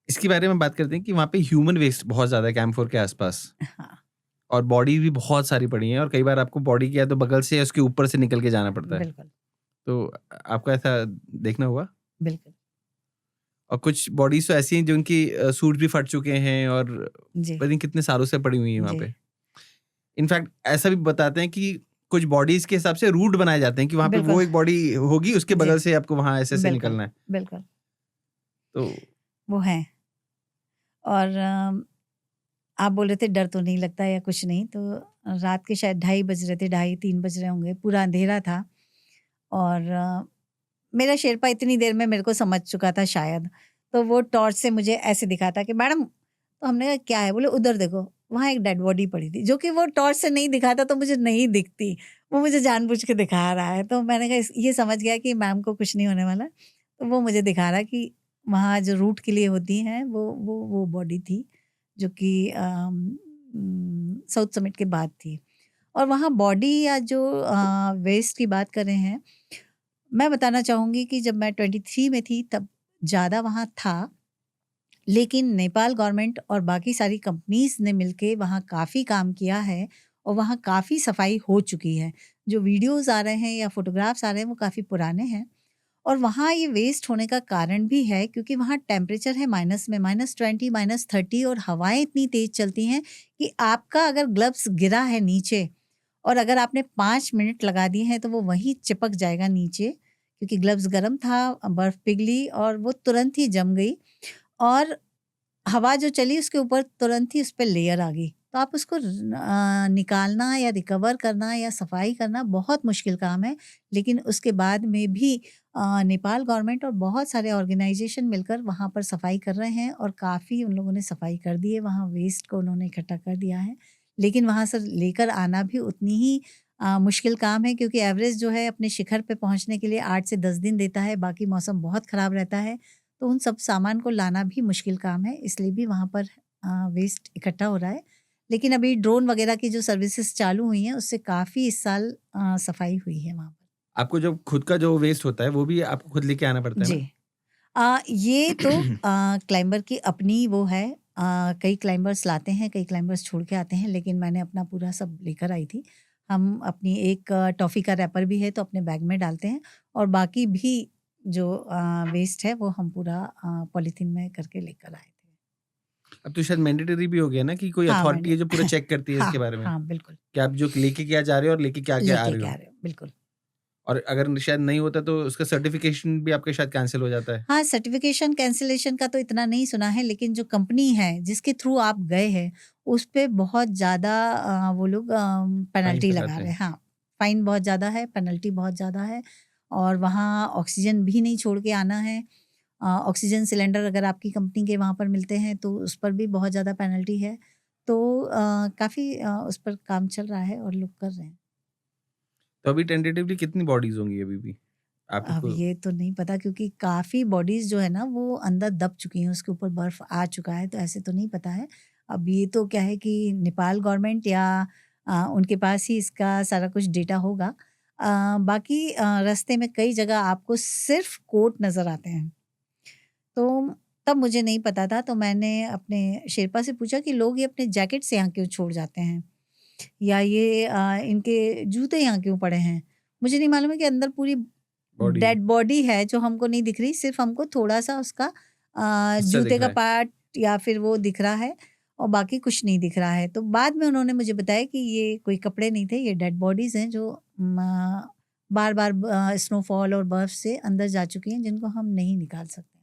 इसके बारे में बात करते हैं कि वहाँ पे ह्यूमन वेस्ट बहुत ज़्यादा है कैंप 4 के आसपास हाँ, और बॉडी भी बहुत सारी पड़ी हैं और कई बार आपको बॉडी के या तो बगल से या उसके ऊपर से निकल के जाना पड़ता है। बिल्कुल, तो आपको ऐसा देखना हुआ? बिल्कुल। और कुछ बॉडीज़ तो ऐसी हैं जिनकी सूट भी फट चुके हैं और जी, पता नहीं कितने सालों से पड़ी हुई हैं वहाँ जी, पे। इनफैक्ट ऐसा भी बताते हैं कि कुछ बॉडीज़ के हिसाब से रूट बनाए जाते हैं कि वहाँ पे बिल्कुल। वो एक बॉडी होगी उसके जी, बगल से आपको वहाँ ऐसे-ऐसे बिल्कुल, निकलना है। बिल्कुल, तो वो हैं। और आप बोल रहे थे डर तो नहीं लगता या कुछ नहीं, तो रात के शायद ढाई बज रहे थे, ढाई 3 बज रहे होंगे, पूरा अंधेरा था और मेरा शेरपा इतनी देर में मेरे को समझ चुका था शायद, तो वो टॉर्च से मुझे ऐसे दिखाता कि मैडम, तो हमने कहा क्या है? बोले उधर देखो, वहाँ एक डेड बॉडी पड़ी थी, जो कि वो टॉर्च से नहीं दिखाता तो मुझे नहीं दिखती, वो मुझे जानबूझ के दिखा रहा है। तो मैंने कहा ये समझ गया कि मैम को कुछ नहीं होने वाला, तो वो मुझे दिखा रहा कि वहाँ जो रूट के लिए होती हैं वो बॉडी थी, जो कि साउथ समिट के बाद थी। और वहाँ बॉडी या जो वेस्ट की बात कर रहे हैं, मैं बताना चाहूँगी कि जब मैं 23 में थी तब ज़्यादा वहाँ था, लेकिन नेपाल गवर्नमेंट और बाकी सारी कंपनीज़ ने मिलके वहाँ काफ़ी काम किया है और वहाँ काफ़ी सफाई हो चुकी है। जो वीडियोज़ आ रहे हैं या फ़ोटोग्राफ्स आ रहे हैं वो काफ़ी पुराने हैं और वहाँ ये वेस्ट होने का कारण भी है क्योंकि वहाँ टेम्परेचर है माइनस में, -20, -30 और हवाएँ इतनी तेज़ चलती हैं कि आपका अगर ग्लव्स गिरा है नीचे और अगर आपने 5 मिनट लगा दिए हैं तो वो वहीं चिपक जाएगा नीचे, क्योंकि ग्लव्स गरम था, बर्फ पिघली और वो तुरंत ही जम गई और हवा जो चली उसके ऊपर तुरंत ही उस पे लेयर आ गई। तो आप उसको निकालना या रिकवर करना या सफाई करना बहुत मुश्किल काम है। लेकिन उसके बाद में भी नेपाल गवर्नमेंट और बहुत सारे ऑर्गेनाइज़ेशन मिलकर वहाँ पर सफाई कर रहे हैं और काफ़ी उन लोगों ने सफाई कर दी है, वहाँ वेस्ट को उन्होंने इकट्ठा कर दिया है। लेकिन वहाँ से लेकर आना भी उतनी ही मुश्किल काम है क्योंकि एवरेस्ट जो है अपने शिखर पे पहुँचने के लिए 8 से 10 दिन देता है, बाकी मौसम बहुत ख़राब रहता है। तो उन सब सामान को लाना भी मुश्किल काम है, इसलिए भी वहाँ पर वेस्ट इकट्ठा हो रहा है। लेकिन अभी ड्रोन वगैरह की जो सर्विसेज़ चालू हुई हैं, उससे काफ़ी इस साल सफाई हुई है वहाँ पर। आपको जब खुद का जो वेस्ट होता है वो भी आपको खुद लेके आना पड़ता है जी। ना? ये तो क्लाइंबर की अपनी वो है, कई क्लाइंबर्स लाते हैं, कई क्लाइंबर्स छोड़ के आते हैं, लेकिन मैंने अपना पूरा सब लेकर आई थी। हम अपनी एक टॉफ़ी का रैपर भी है, तो अपने बैग में डालते हैं और बाकी भी जो वेस्ट है, वो हम पूरा पॉलीथीन में करके लेकर आए थे। अब तो शायद मैंडेटरी भी हो गया ना कि कोई हाँ, अथॉरिटी मैंने है जो पूरा चेक करती है हाँ, इसके बारे में, हाँ, बिल्कुल, कि आप जो लेके क्या जा रहे हो और लेके क्या-क्या आ लेके रहे क्या हो। आ रहे हो, बिल्कुल। और अगर शायद नहीं होता तो उसका सर्टिफ़िकेशन भी आपका शायद कैंसल हो जाता है। हाँ, सर्टिफ़िकेशन कैंसलेशन का तो इतना नहीं सुना है, लेकिन जो कंपनी है, जिसके थ्रू आप गए हैं, उस पे बहुत ज़्यादा वो लोग फाइन्स पेनल्टी लगा लगाते रहे हैं। हैं। हाँ, फ़ाइन बहुत ज़्यादा है, पेनल्टी बहुत ज़्यादा है और वहाँ ऑक्सीजन भी नहीं छोड़ के आना है। ऑक्सीजन सिलेंडर अगर आपकी कंपनी के वहाँ पर मिलते हैं, तो उस पर भी बहुत ज़्यादा पेनल्टी है। तो काफ़ी उस पर काम चल रहा है और लोग कर रहे हैं। तो अभी टेंटेटिवली कितनी बॉडीज़ होंगी अभी भी? अब आपको ये तो नहीं पता क्योंकि काफ़ी बॉडीज़ जो है ना वो अंदर दब चुकी हैं, उसके ऊपर बर्फ़ आ चुका है, तो ऐसे तो नहीं पता है। अब ये तो क्या है कि नेपाल गवर्नमेंट या उनके पास ही इसका सारा कुछ डेटा होगा। बाकी रास्ते में कई जगह आपको सिर्फ़ कोट नज़र आते हैं। तो तब मुझे नहीं पता था, तो मैंने अपने शेरपा से पूछा कि लोग ये अपने जैकेट्स यहाँ क्यों छोड़ जाते हैं? या ये इनके जूते यहाँ क्यों पड़े हैं? मुझे नहीं मालूम है कि अंदर पूरी बॉडी डेड बॉडी है जो हमको नहीं दिख रही, सिर्फ़ हमको थोड़ा-सा उसका हिस्सा जूते दिख का रहा है? पार्ट या फिर वो दिख रहा है और बाकी कुछ नहीं दिख रहा है। तो बाद में उन्होंने मुझे बताया कि ये कोई कपड़े नहीं थे, ये डेड बॉडीज़ हैं जो बार-बार स्नोफॉल और बर्फ़ से अंदर जा चुकी हैं, जिनको हम नहीं निकाल सकते।